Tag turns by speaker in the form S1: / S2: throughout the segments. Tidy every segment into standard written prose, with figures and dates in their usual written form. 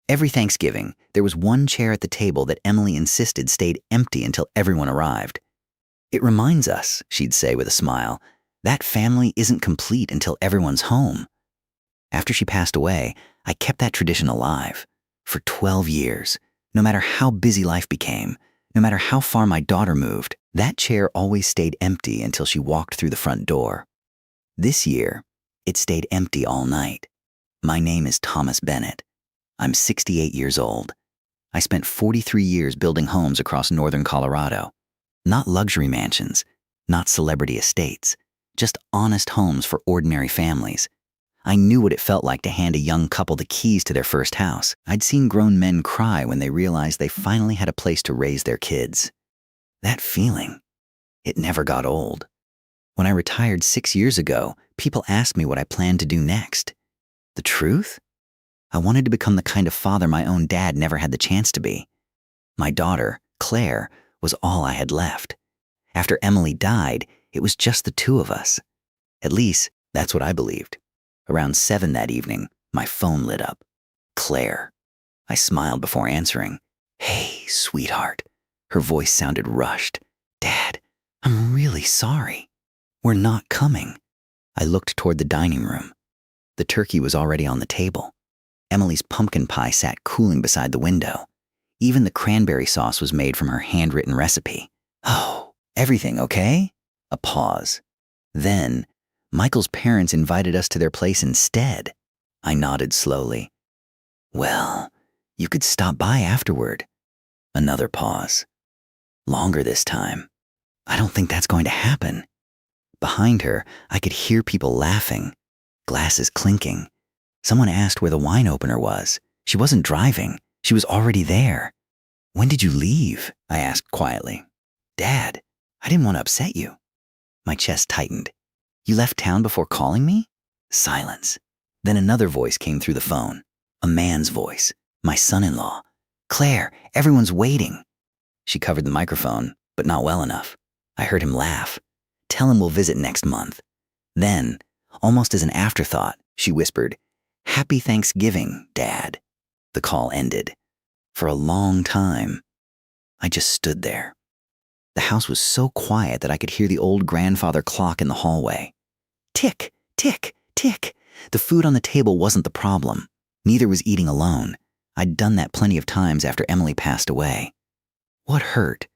S1: Every Thanksgiving, there was one chair at the table that Emily insisted stayed empty until everyone arrived. "It reminds us," she'd say with a smile, "that family isn't complete until everyone's home." After she passed away, I kept that tradition alive. For 12 years, no matter how busy life became, no matter how far my daughter moved, that chair always stayed empty until she walked through the front door. This year, it stayed empty all night. My name is Thomas Bennett. I'm 68 years old. I spent 43 years building homes across northern Colorado. Not luxury mansions, not celebrity estates, just honest homes for ordinary families. I knew what it felt like to hand a young couple the keys to their first house. I'd seen grown men cry when they realized they finally had a place to raise their kids. That feeling, it never got old. When I retired 6 years ago, people asked me what I planned to do next. The truth? I wanted to become the kind of father my own dad never had the chance to be. My daughter, Claire, was all I had left. After Emily died, it was just the two of us. At least, that's what I believed. Around 7 that evening, my phone lit up. Claire. I smiled before answering. "Hey, sweetheart." Her voice sounded rushed. "Dad, I'm really sorry. We're not coming." I looked toward the dining room. The turkey was already on the table. Emily's pumpkin pie sat cooling beside the window. Even the cranberry sauce was made from her handwritten recipe. "Oh, everything okay?" A pause. Then, "Michael's parents invited us to their place instead." I nodded slowly. "Well, you could stop by afterward." Another pause. Longer this time. "I don't think that's going to happen." Behind her, I could hear people laughing, glasses clinking. Someone asked where the wine opener was. She wasn't driving. She was already there. "When did you leave?" I asked quietly. "Dad, I didn't want to upset you." My chest tightened. "You left town before calling me?" Silence. Then another voice came through the phone. A man's voice. My son-in-law. "Claire, everyone's waiting." She covered the microphone, but not well enough. I heard him laugh. "Tell him we'll visit next month." Then, almost as an afterthought, she whispered, "Happy Thanksgiving, Dad." The call ended. For a long time, I just stood there. The house was so quiet that I could hear the old grandfather clock in the hallway. Tick, tick, tick. The food on the table wasn't the problem. Neither was eating alone. I'd done that plenty of times after Emily passed away. What hurt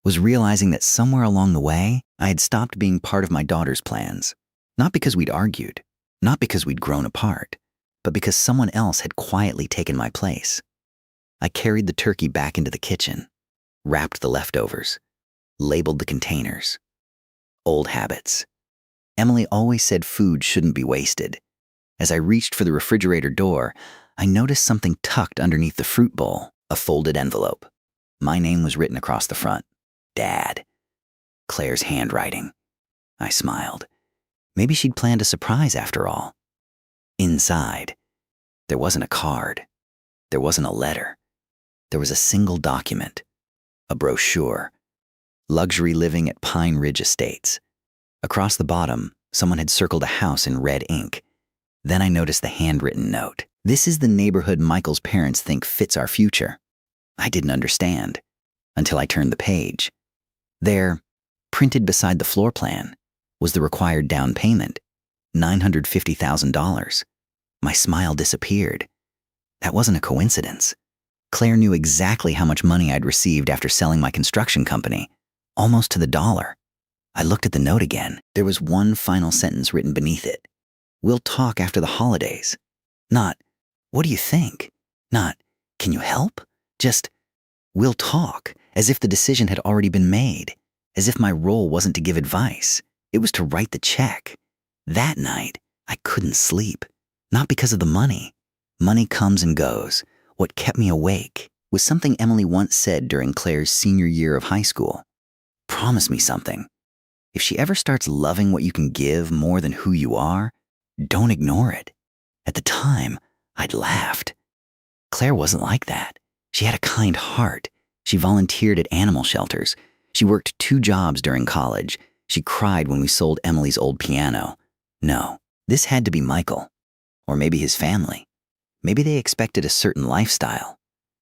S1: was realizing that somewhere along the way, I had stopped being part of my daughter's plans. Not because we'd argued, not because we'd grown apart, but because someone else had quietly taken my place. I carried the turkey back into the kitchen, wrapped the leftovers, labeled the containers. Old habits. Emily always said food shouldn't be wasted. As I reached for the refrigerator door, I noticed something tucked underneath the fruit bowl, a folded envelope. My name was written across the front. Dad. Claire's handwriting. I smiled. Maybe she'd planned a surprise after all. Inside, there wasn't a card. There wasn't a letter. There was a single document. A brochure. Luxury living at Pine Ridge Estates. Across the bottom, someone had circled a house in red ink. Then I noticed the handwritten note. "This is the neighborhood Michael's parents think fits our future." I didn't understand until I turned the page. There, printed beside the floor plan, was the required down payment, $950,000. My smile disappeared. That wasn't a coincidence. Claire knew exactly how much money I'd received after selling my construction company, almost to the dollar. I looked at the note again. There was one final sentence written beneath it. "We'll talk after the holidays." Not, "What do you think?" Not, "Can you help?" Just, "We'll talk," as if the decision had already been made, as if my role wasn't to give advice. It was to write the check. That night, I couldn't sleep. Not because of the money. Money comes and goes. What kept me awake was something Emily once said during Claire's senior year of high school. Promise me something. If she ever starts loving what you can give more than who you are, don't ignore it. At the time, I'd laughed. Claire wasn't like that. She had a kind heart. She volunteered at animal shelters. She worked 2 jobs during college. She cried when we sold Emily's old piano. No, this had to be Michael. Or maybe his family. Maybe they expected a certain lifestyle.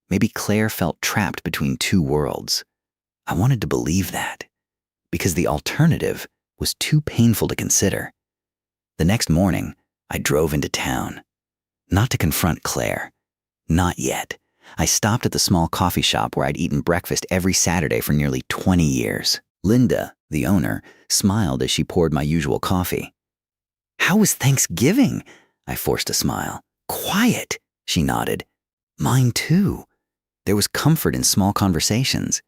S1: Maybe Claire felt trapped between two worlds. I wanted to believe that, because the alternative was too painful to consider. The next morning, I drove into town. Not to confront Claire. Not yet. I stopped at the small coffee shop where I'd eaten breakfast every Saturday for nearly 20 years. Linda, the owner, smiled as she poured my usual coffee. "How was Thanksgiving?" I forced a smile. "Quiet," she nodded. "Mine too." There was comfort in small conversations.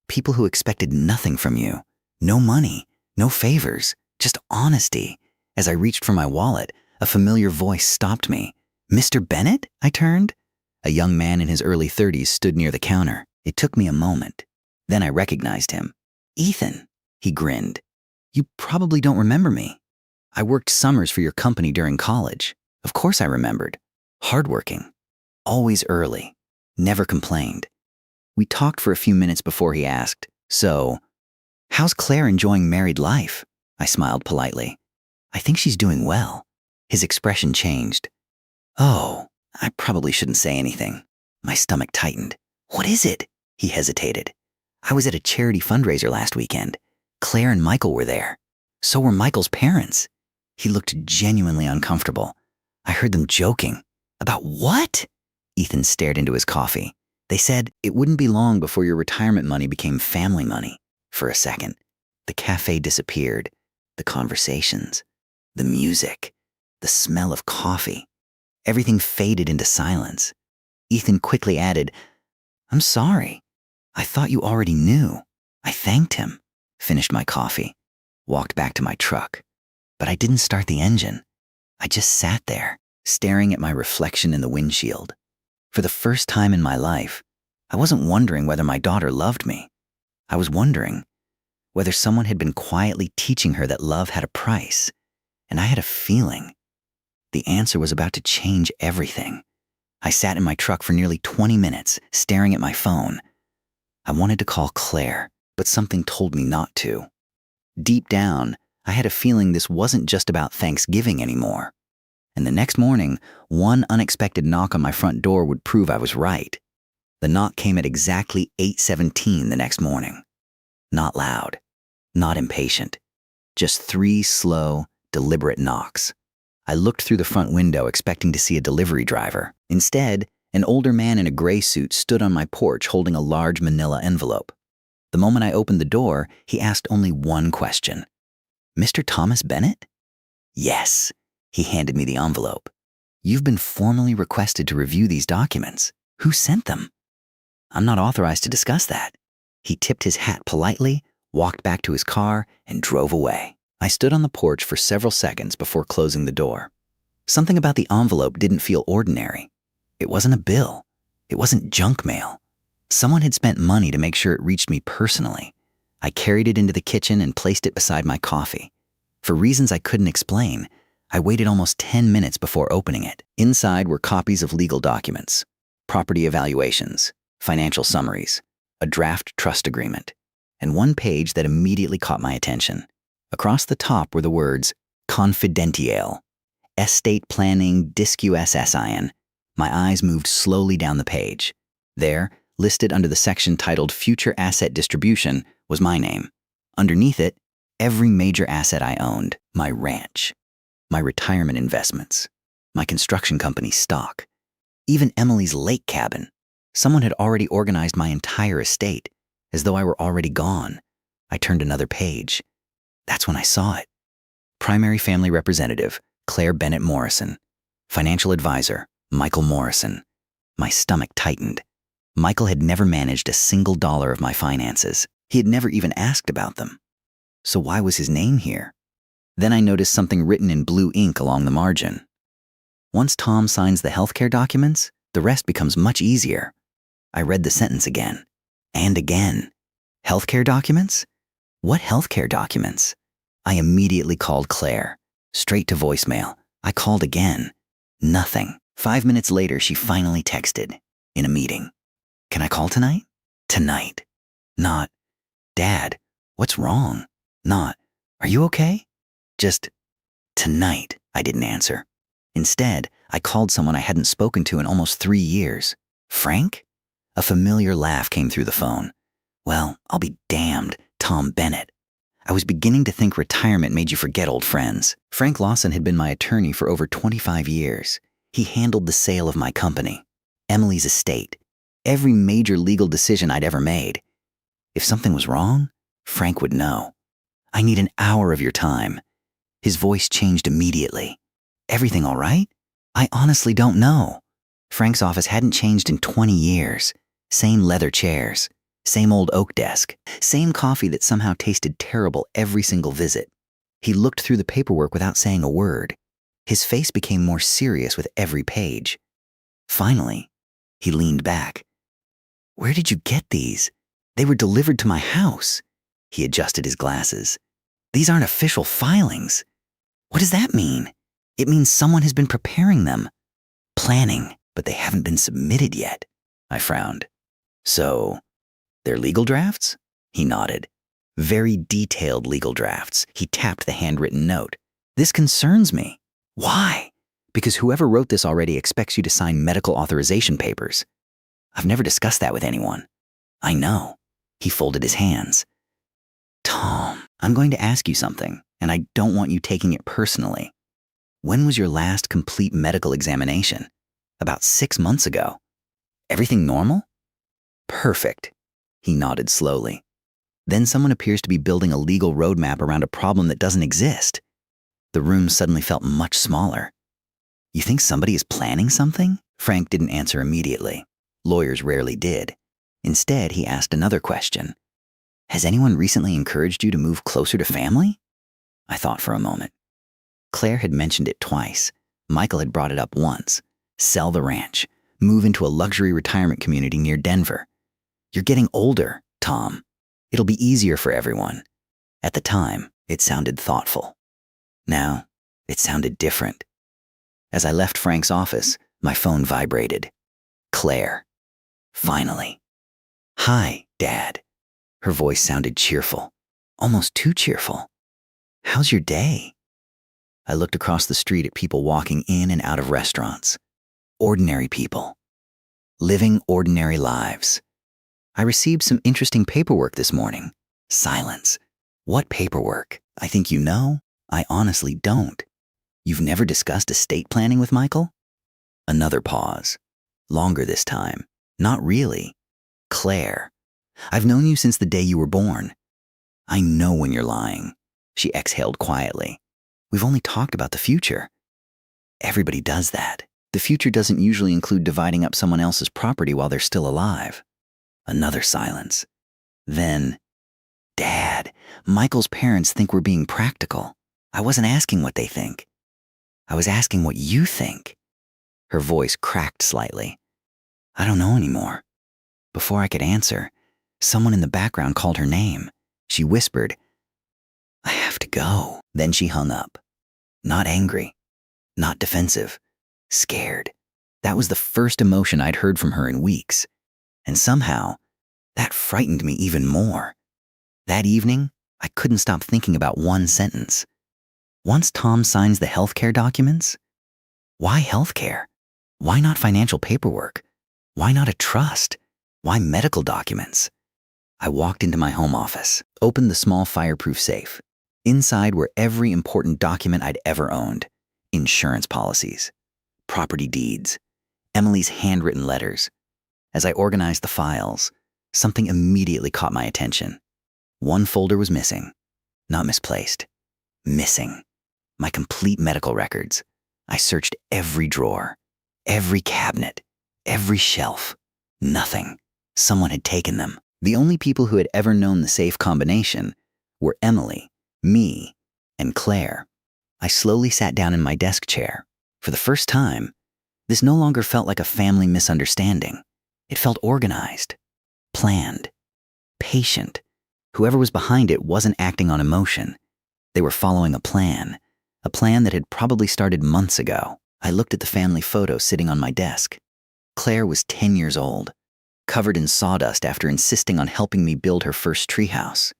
S1: People who expected nothing from you. No money, no favors, just honesty. As I reached for my wallet, a familiar voice stopped me. "Mr. Bennett?" I turned. A young man in his early 30s stood near the counter. It took me a moment. Then I recognized him. "Ethan," he grinned. "You probably don't remember me. I worked summers for your company during college." Of course I remembered. Hardworking. Always early. Never complained. We talked for a few minutes before he asked, "So, how's Claire enjoying married life?" I smiled politely. "I think she's doing well." His expression changed. "Oh, I probably shouldn't say anything." My stomach tightened. "What is it?" He hesitated. "I was at a charity fundraiser last weekend. Claire and Michael were there. So were Michael's parents." He looked genuinely uncomfortable. I heard them joking. "About what?" Ethan stared into his coffee. "They said it wouldn't be long before your retirement money became family money." For a second, the cafe disappeared. The conversations, the music, the smell of coffee. Everything faded into silence. Ethan quickly added, "I'm sorry. I thought you already knew." I thanked him, finished my coffee, walked back to my truck. But I didn't start the engine. I just sat there, staring at my reflection in the windshield. For the first time in my life, I wasn't wondering whether my daughter loved me. I was wondering whether someone had been quietly teaching her that love had a price. And I had a feeling the answer was about to change everything. I sat in my truck for nearly 20 minutes, staring at my phone. I wanted to call Claire, but something told me not to. Deep down, I had a feeling this wasn't just about Thanksgiving anymore. And the next morning, one unexpected knock on my front door would prove I was right. The knock came at exactly 8:17 the next morning. Not loud, not impatient, just 3 slow, deliberate knocks. I looked through the front window expecting to see a delivery driver. Instead, an older man in a gray suit stood on my porch holding a large manila envelope. The moment I opened the door, he asked only one question. "Mr. Thomas Bennett?" "Yes." He handed me the envelope. "You've been formally requested to review these documents. Who sent them?" "I'm not authorized to discuss that." He tipped his hat politely, walked back to his car, and drove away. I stood on the porch for several seconds before closing the door. Something about the envelope didn't feel ordinary. It wasn't a bill. It wasn't junk mail. Someone had spent money to make sure it reached me personally. I carried it into the kitchen and placed it beside my coffee. For reasons I couldn't explain, I waited almost 10 minutes before opening it. Inside were copies of legal documents, property evaluations, financial summaries, a draft trust agreement, and one page that immediately caught my attention. Across the top were the words, "Confidential, Estate Planning Disque-SSIN." My eyes moved slowly down the page. There, listed under the section titled Future Asset Distribution, was my name. Underneath it, every major asset I owned, my ranch, my retirement investments, my construction company stock, even Emily's lake cabin. Someone had already organized my entire estate, as though I were already gone. I turned another page. That's when I saw it. Primary family representative, Claire Bennett Morrison. Financial advisor, Michael Morrison. My stomach tightened. Michael had never managed a single dollar of my finances. He had never even asked about them. So why was his name here? Then I noticed something written in blue ink along the margin. "Once Tom signs the healthcare documents, the rest becomes much easier." I read the sentence again. And again. Healthcare documents? What healthcare documents? I immediately called Claire. Straight to voicemail. I called again. Nothing. 5 minutes later, she finally texted. In a meeting. "Can I call tonight?" Tonight. Not, "Dad, what's wrong?" Not, "Are you okay?" Just, "Tonight." I didn't answer. Instead, I called someone I hadn't spoken to in almost 3 years. Frank? A familiar laugh came through the phone. Well, I'll be damned, Tom Bennett. I was beginning to think retirement made you forget old friends. Frank Lawson had been my attorney for over 25 years. He handled the sale of my company, Emily's estate, every major legal decision I'd ever made. If something was wrong, Frank would know. I need an hour of your time. His voice changed immediately. Everything all right? I honestly don't know. Frank's office hadn't changed in 20 years. Same leather chairs, same old oak desk, same coffee that somehow tasted terrible every single visit. He looked through the paperwork without saying a word. His face became more serious with every page. Finally, he leaned back. Where did you get these? They were delivered to my house. He adjusted his glasses. These aren't official filings. What does that mean? It means someone has been preparing them. Planning, but they haven't been submitted yet. I frowned. So, they're legal drafts? He nodded. Very detailed legal drafts. He tapped the handwritten note. This concerns me. Why? Because whoever wrote this already expects you to sign medical authorization papers. I've never discussed that with anyone. I know. He folded his hands. Tom, I'm going to ask you something, and I don't want you taking it personally. When was your last complete medical examination? About 6 months ago. Everything normal? Perfect. He nodded slowly. Then someone appears to be building a legal roadmap around a problem that doesn't exist. The room suddenly felt much smaller. You think somebody is planning something? Frank didn't answer immediately. Lawyers rarely did. Instead, he asked another question. Has anyone recently encouraged you to move closer to family? I thought for a moment. Claire had mentioned it twice. Michael had brought it up once. Sell the ranch. Move into a luxury retirement community near Denver. You're getting older, Tom. It'll be easier for everyone. At the time, it sounded thoughtful. Now, it sounded different. As I left Frank's office, my phone vibrated. Claire. Finally. Hi, Dad. Her voice sounded cheerful. Almost too cheerful. How's your day? I looked across the street at people walking in and out of restaurants. Ordinary people. Living ordinary lives. I received some interesting paperwork this morning. Silence. What paperwork? I think you know. I honestly don't. You've never discussed estate planning with Michael? Another pause. Longer this time. Not really. Claire. I've known you since the day you were born. I know when you're lying. She exhaled quietly. We've only talked about the future. Everybody does that. The future doesn't usually include dividing up someone else's property while they're still alive. Another silence. Then, Dad, Michael's parents think we're being practical. I wasn't asking what they think. I was asking what you think. Her voice cracked slightly. I don't know anymore. Before I could answer, someone in the background called her name. She whispered, I have to go. Then she hung up. Not angry. Not defensive. Scared. That was the first emotion I'd heard from her in weeks. And somehow, that frightened me even more. That evening, I couldn't stop thinking about one sentence. Once Tom signs the healthcare documents, why healthcare? Why not financial paperwork? Why not a trust? Why medical documents? I walked into my home office, opened the small fireproof safe. Inside were every important document I'd ever owned. Insurance policies, property deeds, Emily's handwritten letters. As I organized the files, something immediately caught my attention. One folder was missing. Not misplaced. Missing. My complete medical records. I searched every drawer, every cabinet, every shelf. Nothing. Someone had taken them. The only people who had ever known the safe combination were Emily, me, and Claire. I slowly sat down in my desk chair. For the first time, this no longer felt like a family misunderstanding. It felt organized, planned, patient. Whoever was behind it wasn't acting on emotion. They were following a plan that had probably started months ago. I looked at the family photo sitting on my desk. Claire was 10 years old, covered in sawdust after insisting on helping me build her first treehouse.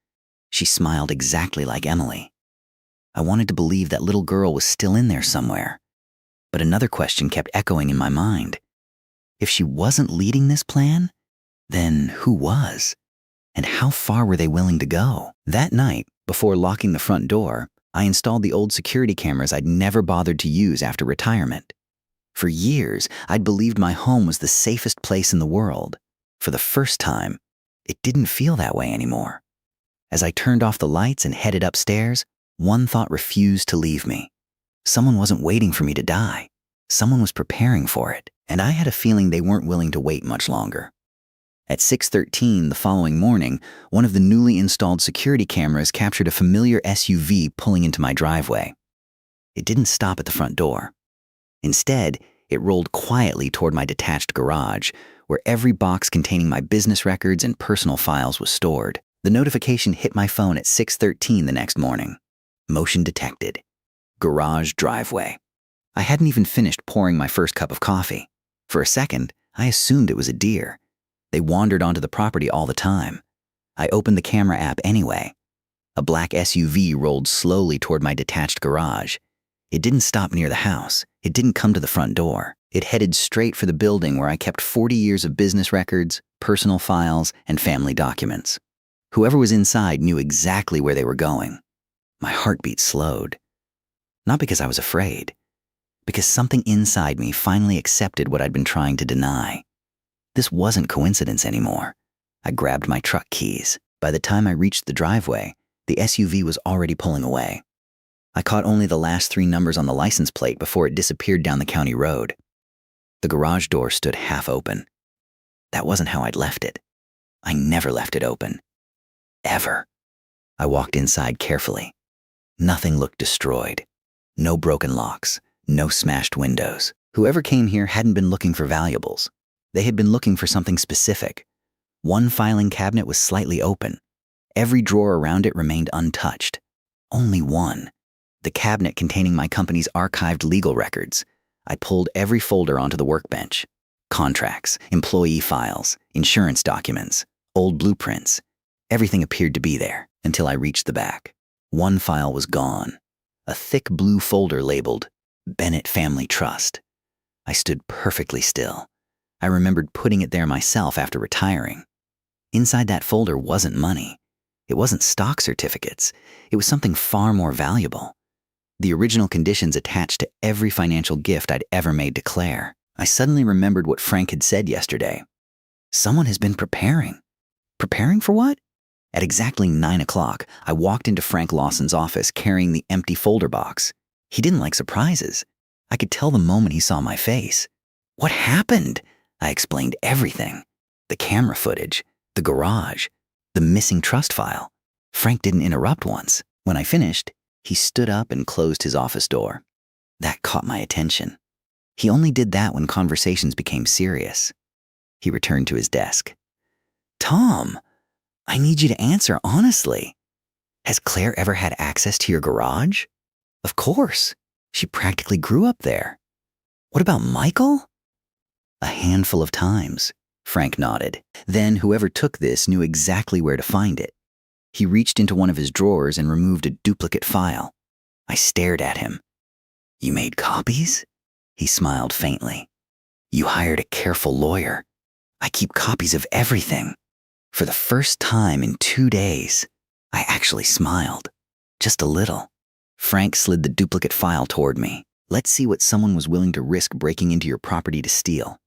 S1: She smiled exactly like Emily. I wanted to believe that little girl was still in there somewhere. But another question kept echoing in my mind. If she wasn't leading this plan, then who was? And how far were they willing to go? That night, before locking the front door, I installed the old security cameras I'd never bothered to use after retirement. For years, I'd believed my home was the safest place in the world. For the first time, it didn't feel that way anymore. As I turned off the lights and headed upstairs, one thought refused to leave me. Someone wasn't waiting for me to die. Someone was preparing for it, and I had a feeling they weren't willing to wait much longer. At 6:13 the following morning, one of the newly installed security cameras captured a familiar SUV pulling into my driveway. It didn't stop at the front door. Instead, it rolled quietly toward my detached garage, where every box containing my business records and personal files was stored. The notification hit my phone at 6:13 the next morning. Motion detected. Garage driveway. I hadn't even finished pouring my first cup of coffee. For a second, I assumed it was a deer. They wandered onto the property all the time. I opened the camera app anyway. A black SUV rolled slowly toward my detached garage. It didn't stop near the house. It didn't come to the front door. It headed straight for the building where I kept 40 years of business records, personal files, and family documents. Whoever was inside knew exactly where they were going. My heartbeat slowed. Not because I was afraid, because something inside me finally accepted what I'd been trying to deny. This wasn't coincidence anymore. I grabbed my truck keys. By the time I reached the driveway, the SUV was already pulling away. I caught only the last 3 numbers on the license plate before it disappeared down the county road. The garage door stood half open. That wasn't how I'd left it. I never left it open. Ever. I walked inside carefully. Nothing looked destroyed. No broken locks. No smashed windows. Whoever came here hadn't been looking for valuables. They had been looking for something specific. One filing cabinet was slightly open. Every drawer around it remained untouched. Only one. The cabinet containing my company's archived legal records. I pulled every folder onto the workbench. Contracts, employee files, insurance documents, old blueprints. Everything appeared to be there until I reached the back. One file was gone. A thick blue folder labeled Bennett Family Trust. I stood perfectly still. I remembered putting it there myself after retiring. Inside that folder wasn't money. It wasn't stock certificates. It was something far more valuable. The original conditions attached to every financial gift I'd ever made to Claire. I suddenly remembered what Frank had said yesterday. Someone has been preparing. Preparing for what? At exactly 9 o'clock, I walked into Frank Lawson's office carrying the empty folder box. He didn't like surprises. I could tell the moment he saw my face. What happened? I explained everything. The camera footage, the garage, the missing trust file. Frank didn't interrupt once. When I finished, he stood up and closed his office door. That caught my attention. He only did that when conversations became serious. He returned to his desk. Tom, I need you to answer honestly. Has Claire ever had access to your garage? Of course. She practically grew up there. What about Michael? A handful of times, Frank nodded. Then whoever took this knew exactly where to find it. He reached into one of his drawers and removed a duplicate file. I stared at him. You made copies? He smiled faintly. You hired a careful lawyer. I keep copies of everything. For the first time in 2 days, I actually smiled. Just a little. Frank slid the duplicate file toward me. Let's see what someone was willing to risk breaking into your property to steal.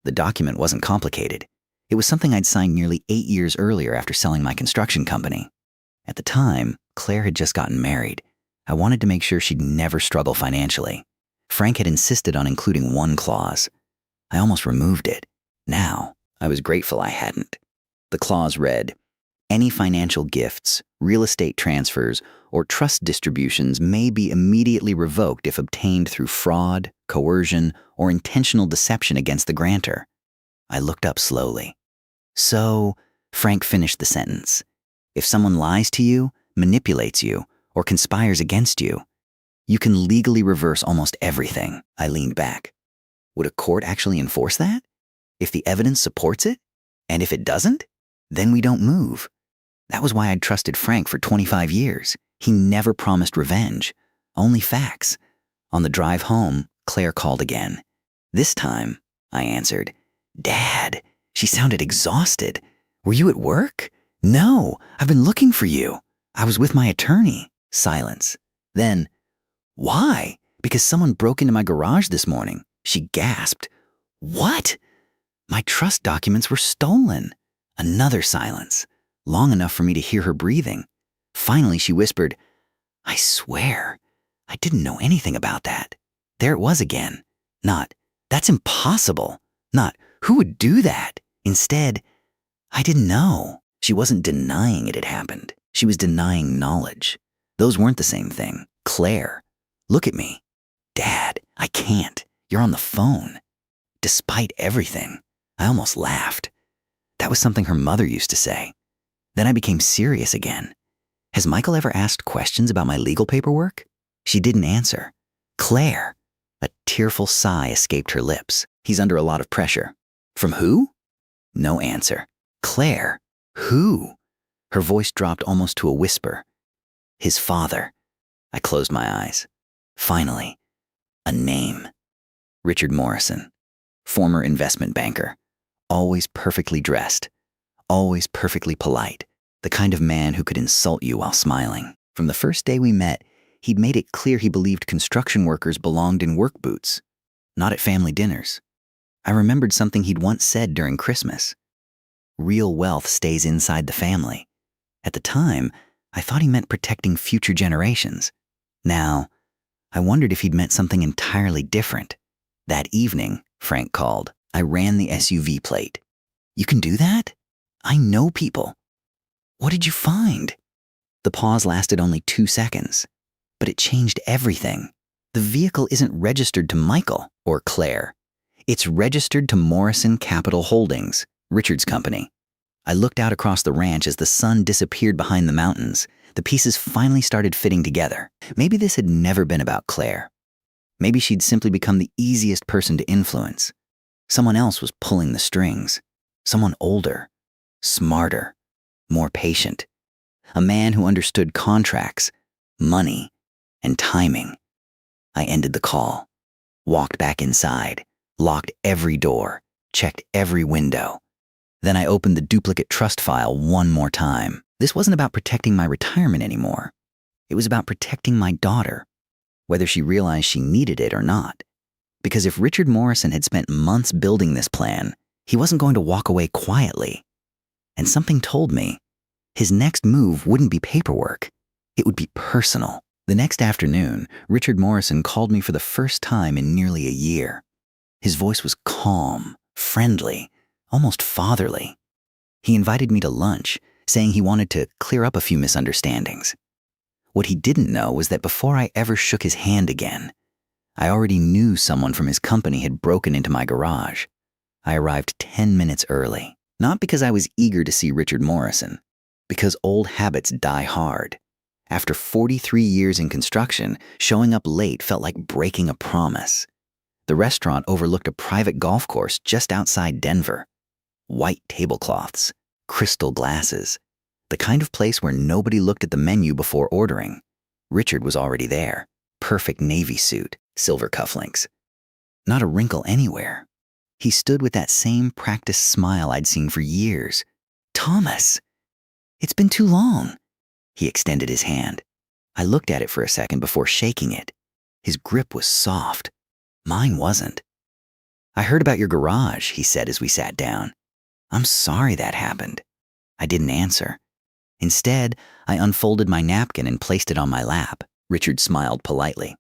S1: The document wasn't complicated. It was something I'd signed nearly 8 years earlier after selling my construction company. At the time, Claire had just gotten married. I wanted to make sure she'd never struggle financially. Frank had insisted on including one clause. I almost removed it. Now, I was grateful I hadn't. The clause read, any financial gifts, real estate transfers, or trust distributions may be immediately revoked if obtained through fraud, coercion, or intentional deception against the grantor. I looked up slowly. So, Frank finished the sentence. If someone lies to you, manipulates you, or conspires against you, you can legally reverse almost everything. I leaned back. Would a court actually enforce that? If the evidence supports it? And if it doesn't? Then we don't move. That was why I'd trusted Frank for 25 years. He never promised revenge, only facts. On the drive home, Claire called again. This time, I answered. Dad, she sounded exhausted. Were you at work? No, I've been looking for you. I was with my attorney. Silence. Then, why? Because someone broke into my garage this morning. She gasped. What? My trust documents were stolen. Another silence, long enough for me to hear her breathing. Finally, she whispered, I swear, I didn't know anything about that. There it was again. Not, that's impossible. Not, who would do that? Instead, I didn't know. She wasn't denying it had happened. She was denying knowledge. Those weren't the same thing. Claire, look at me. Dad, I can't. You're on the phone. Despite everything, I almost laughed. That was something her mother used to say. Then I became serious again. Has Michael ever asked questions about my legal paperwork? She didn't answer. Claire. A tearful sigh escaped her lips. He's under a lot of pressure. From who? No answer. Claire. Who? Her voice dropped almost to a whisper. His father. I closed my eyes. Finally, a name. Richard Morrison. Former investment banker. Always perfectly dressed. Always perfectly polite. The kind of man who could insult you while smiling. From the first day we met, he'd made it clear he believed construction workers belonged in work boots, not at family dinners. I remembered something he'd once said during Christmas. Real wealth stays inside the family. At the time, I thought he meant protecting future generations. Now, I wondered if he'd meant something entirely different. That evening, Frank called. I ran the SUV plate. You can do that? I know people. What did you find? The pause lasted only 2 seconds, but it changed everything. The vehicle isn't registered to Michael or Claire. It's registered to Morrison Capital Holdings, Richard's company. I looked out across the ranch as the sun disappeared behind the mountains. The pieces finally started fitting together. Maybe this had never been about Claire. Maybe she'd simply become the easiest person to influence. Someone else was pulling the strings. Someone older, smarter, more patient. A man who understood contracts, money, and timing. I ended the call, walked back inside, locked every door, checked every window. Then I opened the duplicate trust file one more time. This wasn't about protecting my retirement anymore. It was about protecting my daughter, whether she realized she needed it or not. Because if Richard Morrison had spent months building this plan, he wasn't going to walk away quietly. And something told me his next move wouldn't be paperwork. It would be personal. The next afternoon, Richard Morrison called me for the first time in nearly a year. His voice was calm, friendly, almost fatherly. He invited me to lunch, saying he wanted to clear up a few misunderstandings. What he didn't know was that before I ever shook his hand again, I already knew someone from his company had broken into my garage. I arrived 10 minutes early, not because I was eager to see Richard Morrison, because old habits die hard. After 43 years in construction, showing up late felt like breaking a promise. The restaurant overlooked a private golf course just outside Denver. White tablecloths, crystal glasses, the kind of place where nobody looked at the menu before ordering. Richard was already there, perfect navy suit, silver cufflinks. Not a wrinkle anywhere. He stood with that same practiced smile I'd seen for years. Thomas! It's been too long. He extended his hand. I looked at it for a second before shaking it. His grip was soft. Mine wasn't. I heard about your garage, he said as we sat down. I'm sorry that happened. I didn't answer. Instead, I unfolded my napkin and placed it on my lap. Richard smiled politely.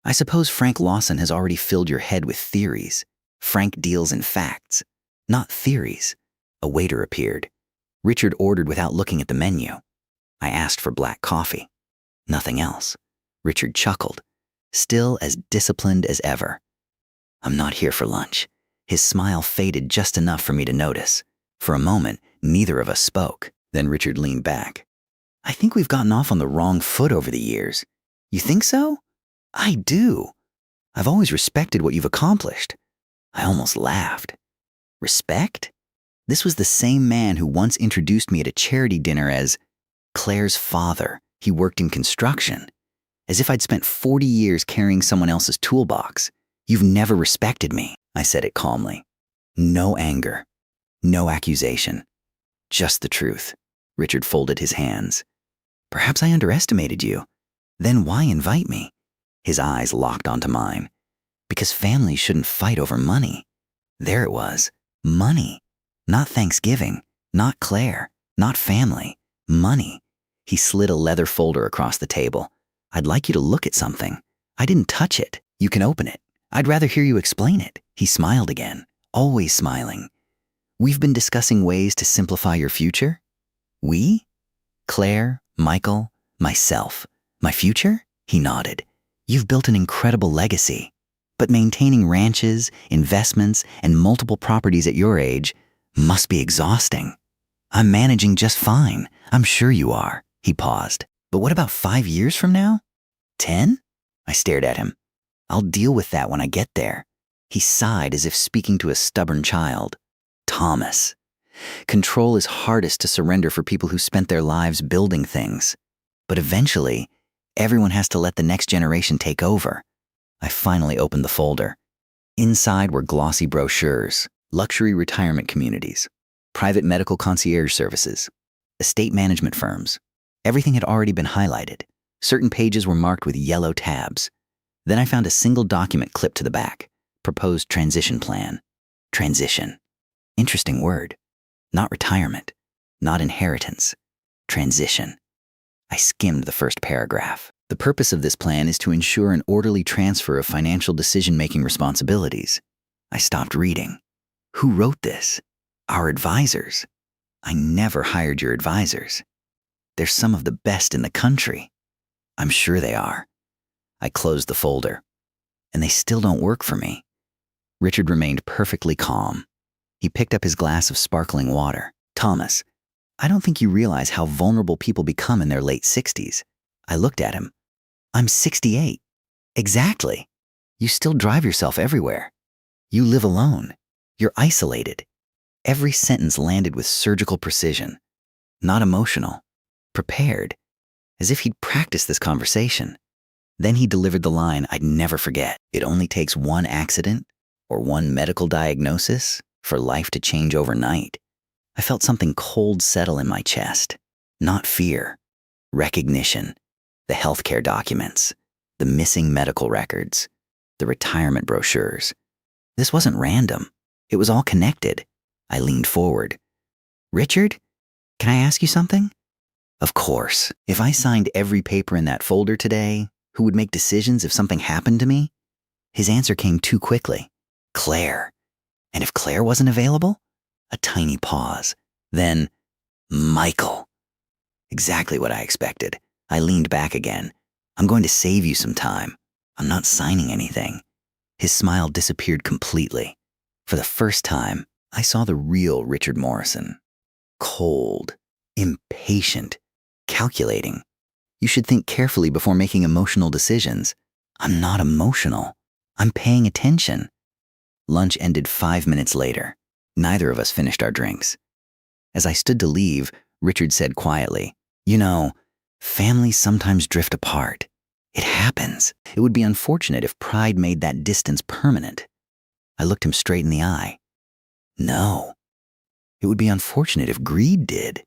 S1: I suppose Frank Lawson has already filled your head with theories. Frank deals in facts, not theories. A waiter appeared. Richard ordered without looking at the menu. I asked for black coffee. Nothing else. Richard chuckled, still as disciplined as ever. I'm not here for lunch. His smile faded just enough for me to notice. For a moment, neither of us spoke. Then Richard leaned back. I think we've gotten off on the wrong foot over the years. You think so? I do. I've always respected what you've accomplished. I almost laughed. Respect? This was the same man who once introduced me at a charity dinner as Claire's father. He worked in construction. As if I'd spent 40 years carrying someone else's toolbox. You've never respected me, I said it calmly. No anger, no accusation, just the truth. Richard folded his hands. Perhaps I underestimated you. Then why invite me? His eyes locked onto mine. Because families shouldn't fight over money. There it was. Money. Not Thanksgiving. Not Claire. Not family. Money. He slid a leather folder across the table. I'd like you to look at something. I didn't touch it. You can open it. I'd rather hear you explain it. He smiled again, always smiling. We've been discussing ways to simplify your future. We? Claire, Michael, myself. My future? He nodded. You've built an incredible legacy. But maintaining ranches, investments, and multiple properties at your age must be exhausting. I'm managing just fine. I'm sure you are. He paused. But what about 5 years from now? 10? I stared at him. I'll deal with that when I get there. He sighed as if speaking to a stubborn child. Thomas. Control is hardest to surrender for people who spent their lives building things. But eventually, everyone has to let the next generation take over. I finally opened the folder. Inside were glossy brochures, luxury retirement communities, private medical concierge services, estate management firms. Everything had already been highlighted. Certain pages were marked with yellow tabs. Then I found a single document clipped to the back. Proposed transition plan. Transition. Interesting word. Not retirement. Not inheritance. Transition. I skimmed the first paragraph. The purpose of this plan is to ensure an orderly transfer of financial decision-making responsibilities. I stopped reading. Who wrote this? Our advisors. I never hired your advisors. They're some of the best in the country. I'm sure they are. I closed the folder. And they still don't work for me. Richard remained perfectly calm. He picked up his glass of sparkling water. Thomas, I don't think you realize how vulnerable people become in their late 60s. I looked at him. I'm 68. Exactly. You still drive yourself everywhere. You live alone. You're isolated. Every sentence landed with surgical precision. Not emotional. Prepared. As if he'd practiced this conversation. Then he delivered the line I'd never forget. It only takes one accident or one medical diagnosis for life to change overnight. I felt something cold settle in my chest. Not fear. Recognition. The healthcare documents. The missing medical records. The retirement brochures. This wasn't random. It was all connected. I leaned forward. Richard, can I ask you something? Of course. If I signed every paper in that folder today, who would make decisions if something happened to me? His answer came too quickly. Claire. And if Claire wasn't available? A tiny pause. Then, Michael. Exactly what I expected. I leaned back again. I'm going to save you some time. I'm not signing anything. His smile disappeared completely. For the first time, I saw the real Richard Morrison. Cold, impatient, calculating. You should think carefully before making emotional decisions. I'm not emotional. I'm paying attention. Lunch ended 5 minutes later. Neither of us finished our drinks. As I stood to leave, Richard said quietly, You know, families sometimes drift apart. It happens. It would be unfortunate if pride made that distance permanent. I looked him straight in the eye. No. It would be unfortunate if greed did.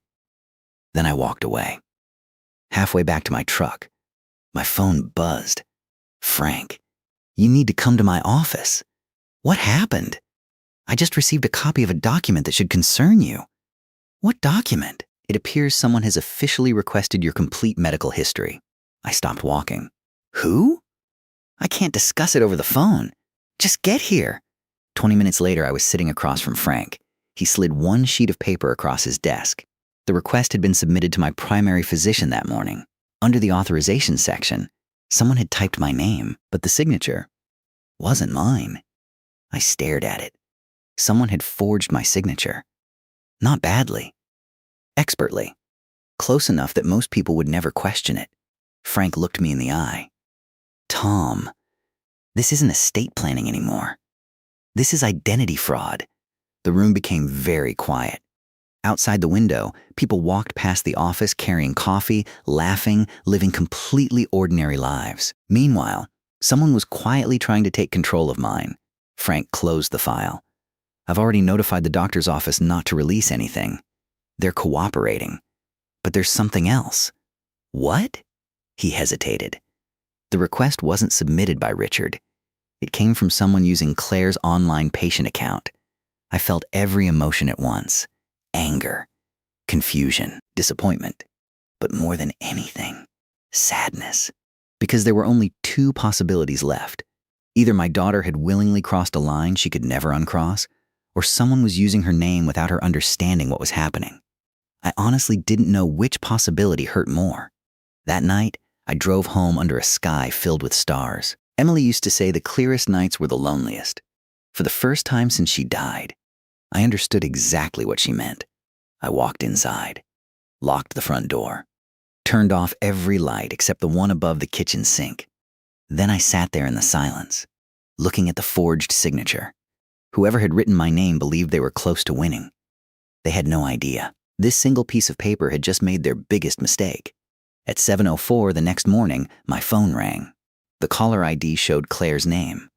S1: Then I walked away. Halfway back to my truck, my phone buzzed. Frank, you need to come to my office. What happened? I just received a copy of a document that should concern you. What document? It appears someone has officially requested your complete medical history. I stopped walking. Who? I can't discuss it over the phone. Just get here. 20 minutes later, I was sitting across from Frank. He slid one sheet of paper across his desk. The request had been submitted to my primary physician that morning. Under the authorization section, someone had typed my name, but the signature wasn't mine. I stared at it. Someone had forged my signature. Not badly. Expertly. Close enough that most people would never question it. Frank looked me in the eye. Tom, this isn't estate planning anymore. This is identity fraud. The room became very quiet. Outside the window, people walked past the office carrying coffee, laughing, living completely ordinary lives. Meanwhile, Someone was quietly trying to take control of mine. Frank closed the file. I've already notified the doctor's office not to release anything. They're cooperating. But there's something else. What? He hesitated. The request wasn't submitted by Richard. It came from someone using Claire's online patient account. I felt every emotion at once. Anger, confusion, disappointment. But more than anything, sadness. Because there were only two possibilities left. Either my daughter had willingly crossed a line she could never uncross, or someone was using her name without her understanding what was happening. I honestly didn't know which possibility hurt more. That night, I drove home under a sky filled with stars. Emily used to say the clearest nights were the loneliest. For the first time since she died, I understood exactly what she meant. I walked inside, locked the front door, turned off every light except the one above the kitchen sink. Then I sat there in the silence, looking at the forged signature. Whoever had written my name believed they were close to winning. They had no idea. This single piece of paper had just made their biggest mistake. At 7:04 the next morning, my phone rang. The caller ID showed Claire's name,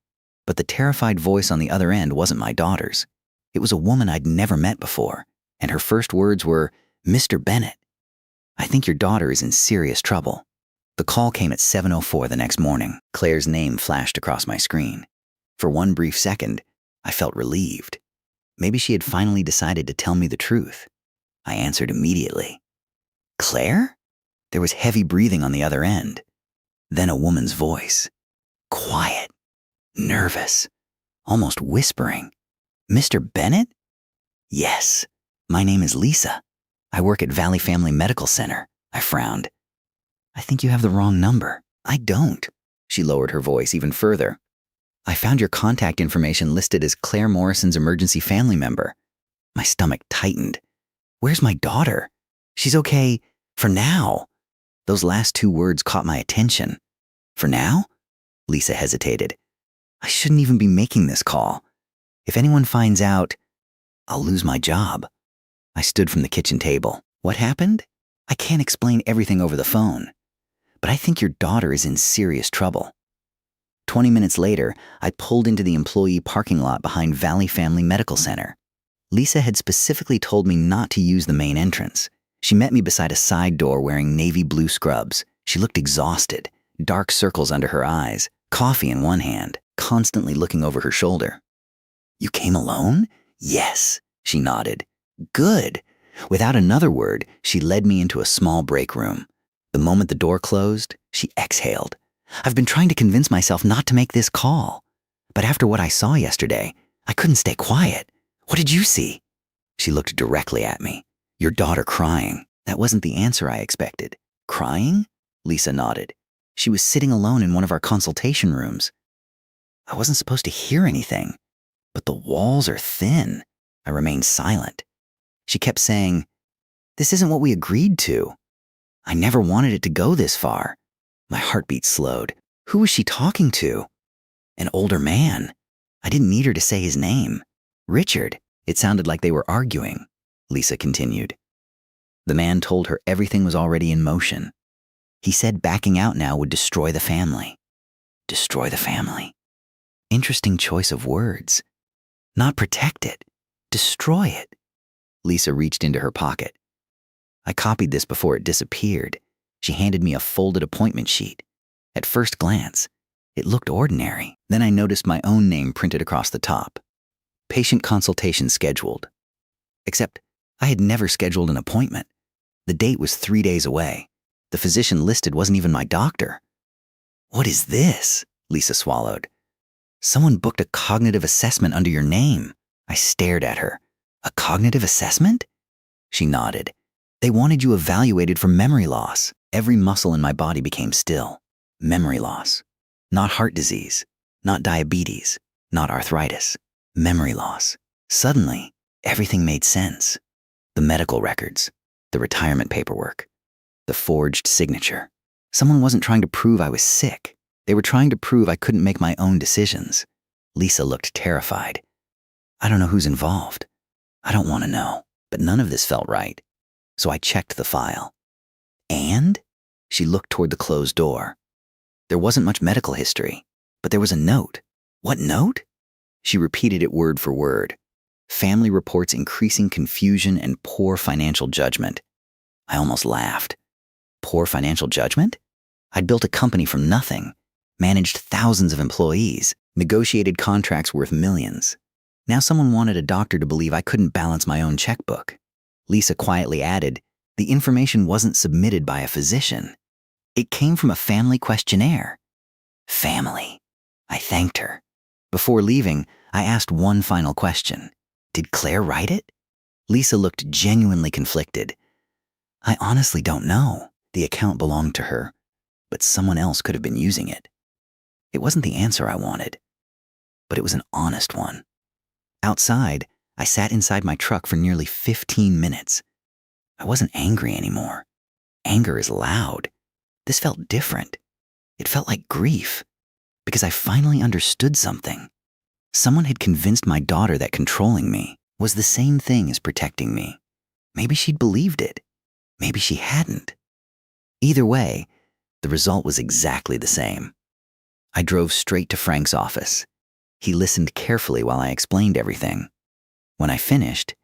S1: but the terrified voice on the other end wasn't my daughter's. It was a woman I'd never met before, and her first words were, "Mr. Bennett, I think your daughter is in serious trouble." The call came at 7:04 the next morning. Claire's name flashed across my screen. For one brief second, I felt relieved. Maybe she had finally decided to tell me the truth. I answered immediately. "Claire?" There was heavy breathing on the other end. Then a woman's voice. Quiet, nervous, almost whispering. "Mr. Bennett?" "Yes, my name is Lisa. I work at Valley Family Medical Center." I frowned. "I think you have the wrong number." "I don't." She lowered her voice even further. "I found your contact information listed as Claire Morrison's emergency family member." My stomach tightened. "Where's my daughter? She's okay for now." Those last two words caught my attention. "For now?" Lisa hesitated. "I shouldn't even be making this call. If anyone finds out, I'll lose my job." I stood from the kitchen table. "What happened? I can't explain everything over the phone. But I think your daughter is in serious trouble." 20 minutes later, I pulled into the employee parking lot behind Valley Family Medical Center. Lisa had specifically told me not to use the main entrance. She met me beside a side door wearing navy blue scrubs. She looked exhausted, dark circles under her eyes, coffee in one hand, constantly looking over her shoulder. "You came alone?" "Yes," she nodded. "Good." Without another word, she led me into a small break room. The moment the door closed, she exhaled. "I've been trying to convince myself not to make this call. But after what I saw yesterday, I couldn't stay quiet. What did you see?" She looked directly at me. "Your daughter crying." That wasn't the answer I expected. "Crying?" Lisa nodded. "She was sitting alone in one of our consultation rooms. I wasn't supposed to hear anything, but the walls are thin." I remained silent. She kept saying, "This isn't what we agreed to. I never wanted it to go this far." My heartbeat slowed. Who was she talking to? An older man. I didn't need her to say his name. "Richard." It sounded like they were arguing. Lisa continued. "The man told her everything was already in motion. He said backing out now would destroy the family." Destroy the family. Interesting choice of words. Not protect it. Destroy it. Lisa reached into her pocket. I copied this before it disappeared. She handed me a folded appointment sheet. At first glance, it looked ordinary. Then I noticed my own name printed across the top. Patient consultation scheduled. Except I had never scheduled an appointment. The date was 3 days away. The physician listed wasn't even my doctor. "What is this?" Lisa swallowed. "Someone booked a cognitive assessment under your name." I stared at her. "A cognitive assessment?" She nodded. "They wanted you evaluated for memory loss." Every muscle in my body became still. Memory loss. Not heart disease. Not diabetes. Not arthritis. Memory loss. Suddenly, everything made sense. The medical records. The retirement paperwork. The forged signature. Someone wasn't trying to prove I was sick. They were trying to prove I couldn't make my own decisions. Lisa looked terrified. "I don't know who's involved. I don't want to know." But none of this felt right. So I checked the file. And? She looked toward the closed door. There wasn't much medical history. But there was a note. What note? She repeated it word for word. Family reports increasing confusion and poor financial judgment. I almost laughed. Poor financial judgment? I'd built a company from nothing, managed thousands of employees, negotiated contracts worth millions. Now someone wanted a doctor to believe I couldn't balance my own checkbook. Lisa quietly added, the information wasn't submitted by a physician. It came from a family questionnaire. Family. I thanked her. Before leaving, I asked one final question. Did Claire write it? Lisa looked genuinely conflicted. I honestly don't know. The account belonged to her, but someone else could have been using it. It wasn't the answer I wanted, but it was an honest one. Outside, I sat inside my truck for nearly 15 minutes. I wasn't angry anymore. Anger is loud. This felt different. It felt like grief, because I finally understood something. Someone had convinced my daughter that controlling me was the same thing as protecting me. Maybe she'd believed it. Maybe she hadn't. Either way, the result was exactly the same. I drove straight to Frank's office. He listened carefully while I explained everything. When I finished,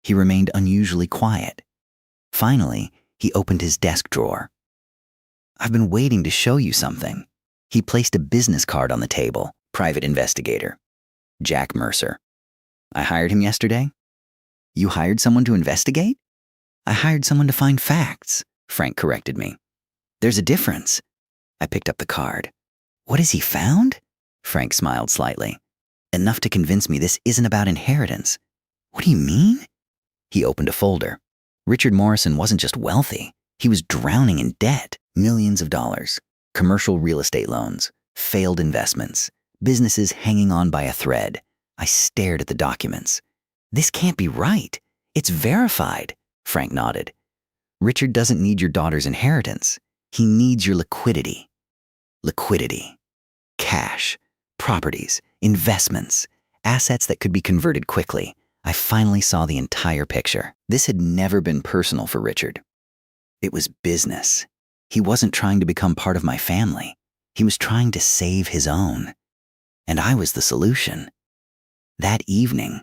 S1: he remained unusually quiet. Finally, he opened his desk drawer. I've been waiting to show you something. He placed a business card on the table. Private investigator. Jack Mercer. I hired him yesterday. You hired someone to investigate? I hired someone to find facts, Frank corrected me. There's a difference. I picked up the card. What has he found? Frank smiled slightly. Enough to convince me this isn't about inheritance. What do you mean? He opened a folder. Richard Morrison wasn't just wealthy. He was drowning in debt. Millions of dollars. Commercial real estate loans. Failed investments. Businesses hanging on by a thread. I stared at the documents. This can't be right. It's verified, Frank nodded. Richard doesn't need your daughter's inheritance. He needs your liquidity. Liquidity. Cash. Properties. Investments. Assets that could be converted quickly. I finally saw the entire picture. This had never been personal for Richard. It was business. He wasn't trying to become part of my family. He was trying to save his own. And I was the solution. That evening,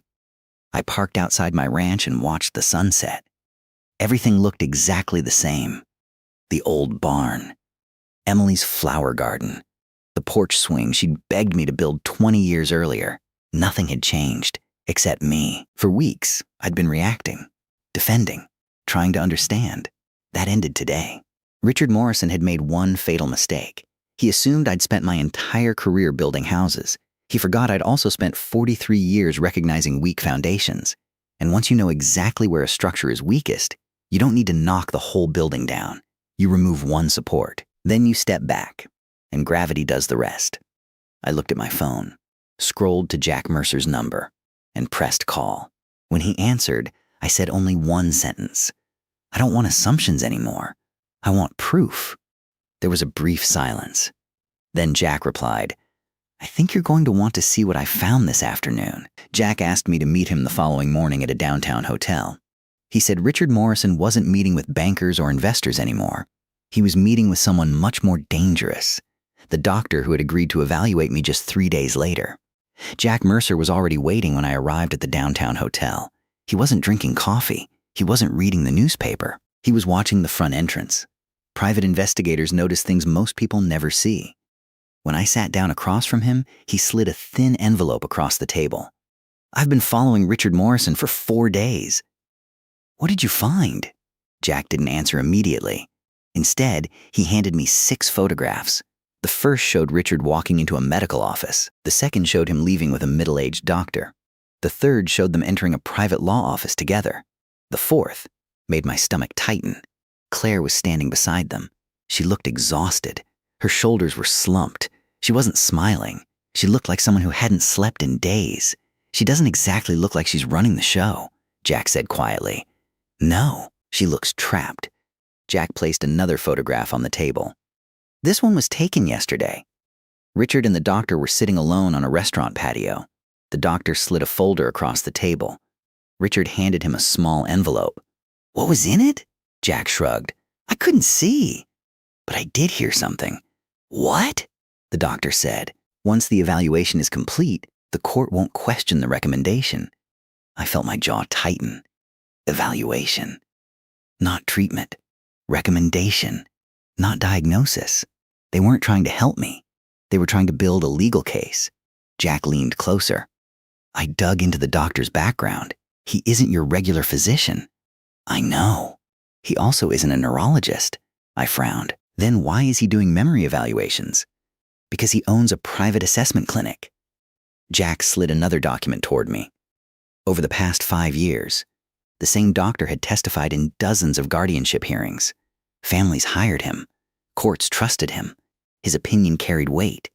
S1: I parked outside my ranch and watched the sunset. Everything looked exactly the same. The old barn. Emily's flower garden. The porch swing she'd begged me to build 20 years earlier. Nothing had changed, except me. For weeks, I'd been reacting, defending, trying to understand. That ended today. Richard Morrison had made one fatal mistake. He assumed I'd spent my entire career building houses. He forgot I'd also spent 43 years recognizing weak foundations. And once you know exactly where a structure is weakest, you don't need to knock the whole building down. You remove one support. Then you step back, and gravity does the rest. I looked at my phone, scrolled to Jack Mercer's number, and pressed call. When he answered, I said only one sentence. I don't want assumptions anymore. I want proof. There was a brief silence. Then Jack replied, I think you're going to want to see what I found this afternoon. Jack asked me to meet him the following morning at a downtown hotel. He said Richard Morrison wasn't meeting with bankers or investors anymore. He was meeting with someone much more dangerous, the doctor who had agreed to evaluate me just 3 days later. Jack Mercer was already waiting when I arrived at the downtown hotel. He wasn't drinking coffee. He wasn't reading the newspaper. He was watching the front entrance. Private investigators notice things most people never see. When I sat down across from him, he slid a thin envelope across the table. I've been following Richard Morrison for 4 days. What did you find? Jack didn't answer immediately. Instead, he handed me 6 photographs. The first showed Richard walking into a medical office. The second showed him leaving with a middle-aged doctor. The third showed them entering a private law office together. The fourth made my stomach tighten. Claire was standing beside them. She looked exhausted. Her shoulders were slumped. She wasn't smiling. She looked like someone who hadn't slept in days. She doesn't exactly look like she's running the show, Jack said quietly. No, she looks trapped. Jack placed another photograph on the table. This one was taken yesterday. Richard and the doctor were sitting alone on a restaurant patio. The doctor slid a folder across the table. Richard handed him a small envelope. What was in it? Jack shrugged. I couldn't see. But I did hear something. What? The doctor said. Once the evaluation is complete, the court won't question the recommendation. I felt my jaw tighten. Evaluation. Not treatment. Recommendation. Not diagnosis. They weren't trying to help me. They were trying to build a legal case. Jack leaned closer. I dug into the doctor's background. He isn't your regular physician. I know. He also isn't a neurologist. I frowned. Then why is he doing memory evaluations? Because he owns a private assessment clinic. Jack slid another document toward me. Over the past 5 years, the same doctor had testified in dozens of guardianship hearings. Families hired him. Courts trusted him. His opinion carried weight.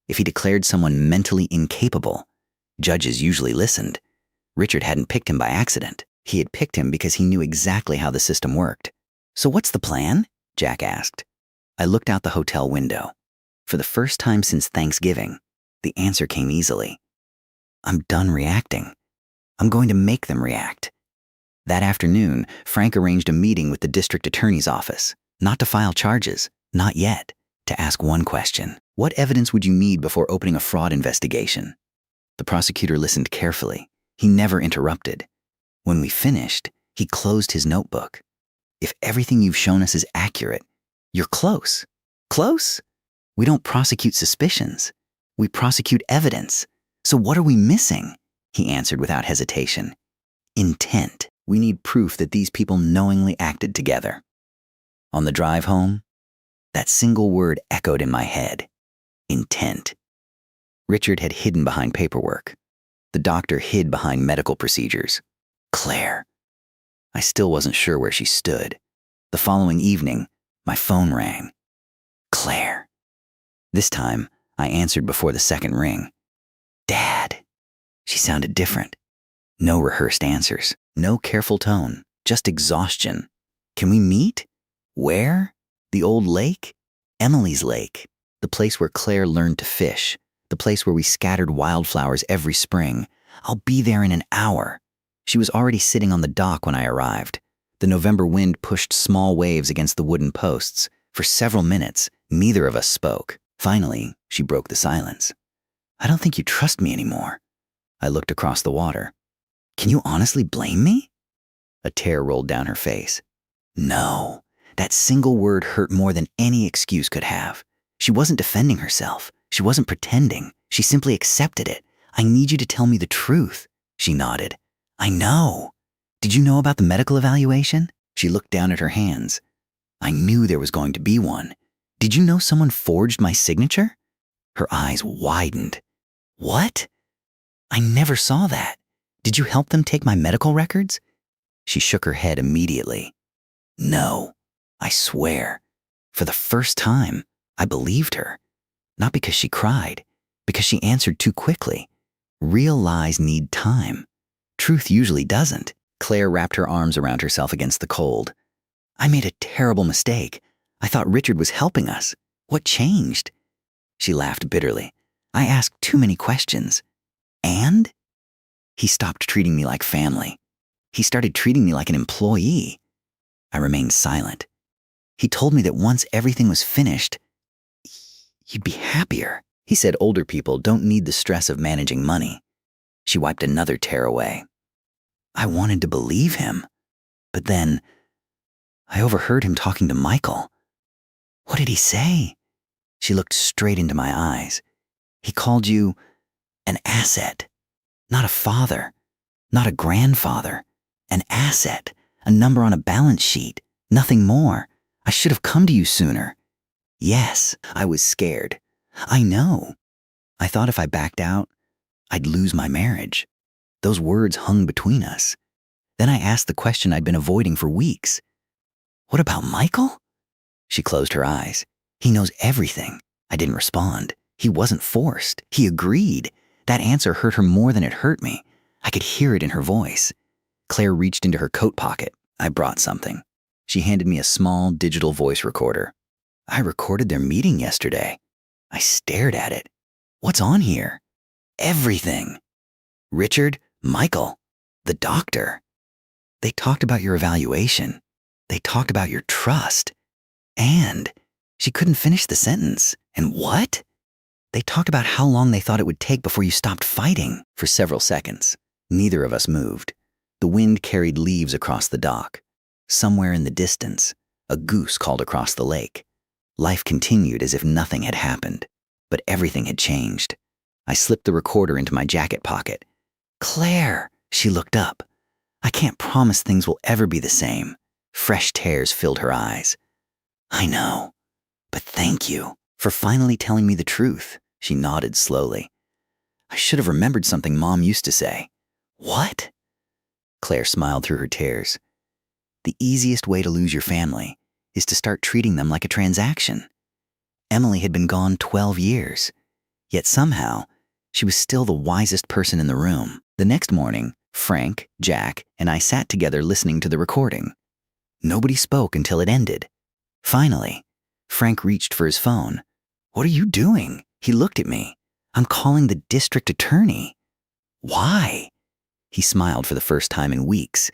S1: If he declared someone mentally incapable, judges usually listened. Richard hadn't picked him by accident. He had picked him because he knew exactly how the system worked. So what's the plan? Jack asked. I looked out the hotel window. For the first time since Thanksgiving, the answer came easily. I'm done reacting. I'm going to make them react. That afternoon, Frank arranged a meeting with the district attorney's office, not to file charges, not yet, to ask one question. What evidence would you need before opening a fraud investigation? The prosecutor listened carefully. He never interrupted. When we finished, he closed his notebook. If everything you've shown us is accurate, you're close. Close? We don't prosecute suspicions. We prosecute evidence. So what are we missing? He answered without hesitation. Intent. We need proof that these people knowingly acted together. On the drive home, that single word echoed in my head. Intent. Richard had hidden behind paperwork. The doctor hid behind medical procedures. Claire. I still wasn't sure where she stood. The following evening, my phone rang. Claire. This time, I answered before the second ring. Dad. She sounded different. No rehearsed answers, no careful tone, just exhaustion. Can we meet? Where? The old lake? Emily's lake, the place where Claire learned to fish, the place where we scattered wildflowers every spring. I'll be there in an hour. She was already sitting on the dock when I arrived. The November wind pushed small waves against the wooden posts. For several minutes, neither of us spoke. Finally, she broke the silence. I don't think you trust me anymore. I looked across the water. Can you honestly blame me? A tear rolled down her face. No, that single word hurt more than any excuse could have. She wasn't defending herself. She wasn't pretending. She simply accepted it. I need you to tell me the truth. She nodded. I know. Did you know about the medical evaluation? She looked down at her hands. I knew there was going to be one. Did you know someone forged my signature? Her eyes widened. What? I never saw that. Did you help them take my medical records? She shook her head immediately. No, I swear. For the first time, I believed her. Not because she cried, because she answered too quickly. Real lies need time. Truth usually doesn't. Claire wrapped her arms around herself against the cold. I made a terrible mistake. I thought Richard was helping us. What changed? She laughed bitterly. I asked too many questions. And? He stopped treating me like family. He started treating me like an employee. I remained silent. He told me that once everything was finished, you'd be happier. He said older people don't need the stress of managing money. She wiped another tear away. I wanted to believe him. But then, I overheard him talking to Michael. What did he say? She looked straight into my eyes. He called you an asset. Not a father, not a grandfather, an asset, a number on a balance sheet, nothing more. I should have come to you sooner. Yes, I was scared. I know. I thought if I backed out, I'd lose my marriage. Those words hung between us. Then I asked the question I'd been avoiding for weeks. What about Michael? She closed her eyes. He knows everything. I didn't respond. He wasn't forced. He agreed. That answer hurt her more than it hurt me. I could hear it in her voice. Claire reached into her coat pocket. I brought something. She handed me a small digital voice recorder. I recorded their meeting yesterday. I stared at it. What's on here? Everything. Richard, Michael, the doctor. They talked about your evaluation. They talked about your trust. And she couldn't finish the sentence. And what? They talked about how long they thought it would take before you stopped fighting. For several seconds, neither of us moved. The wind carried leaves across the dock. Somewhere in the distance, a goose called across the lake. Life continued as if nothing had happened, but everything had changed. I slipped the recorder into my jacket pocket. "Claire," she looked up. "I can't promise things will ever be the same." Fresh tears filled her eyes. "I know, but thank you for finally telling me the truth." She nodded slowly. "I should have remembered something Mom used to say." "What?" Claire smiled through her tears. "The easiest way to lose your family is to start treating them like a transaction." Emily had been gone 12 years, yet somehow she was still the wisest person in the room. The next morning, Frank, Jack, and I sat together listening to the recording. Nobody spoke until it ended. Finally, Frank reached for his phone. "What are you doing?" He looked at me. "I'm calling the district attorney." "Why?" He smiled for the first time in weeks.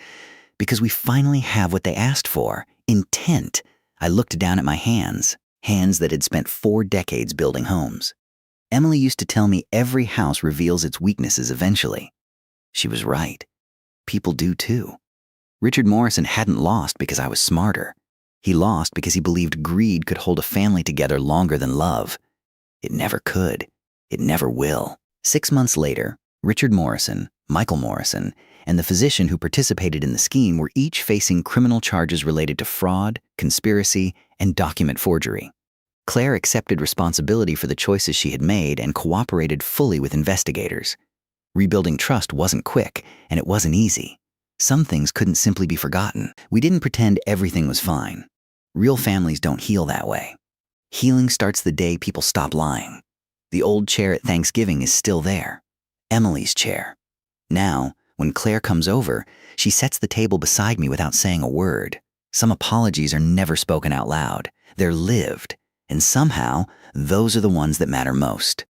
S1: "Because we finally have what they asked for, intent." I looked down at my hands that had spent 4 decades building homes. Emily used to tell me every house reveals its weaknesses eventually. She was right. People do too. Richard Morrison hadn't lost because I was smarter. He lost because he believed greed could hold a family together longer than love. It never could. It never will. 6 months later, Richard Morrison, Michael Morrison, and the physician who participated in the scheme were each facing criminal charges related to fraud, conspiracy, and document forgery. Claire accepted responsibility for the choices she had made and cooperated fully with investigators. Rebuilding trust wasn't quick, and it wasn't easy. Some things couldn't simply be forgotten. We didn't pretend everything was fine. Real families don't heal that way. Healing starts the day people stop lying. The old chair at Thanksgiving is still there. Emily's chair. Now, when Claire comes over, she sets the table beside me without saying a word. Some apologies are never spoken out loud. They're lived. And somehow, those are the ones that matter most.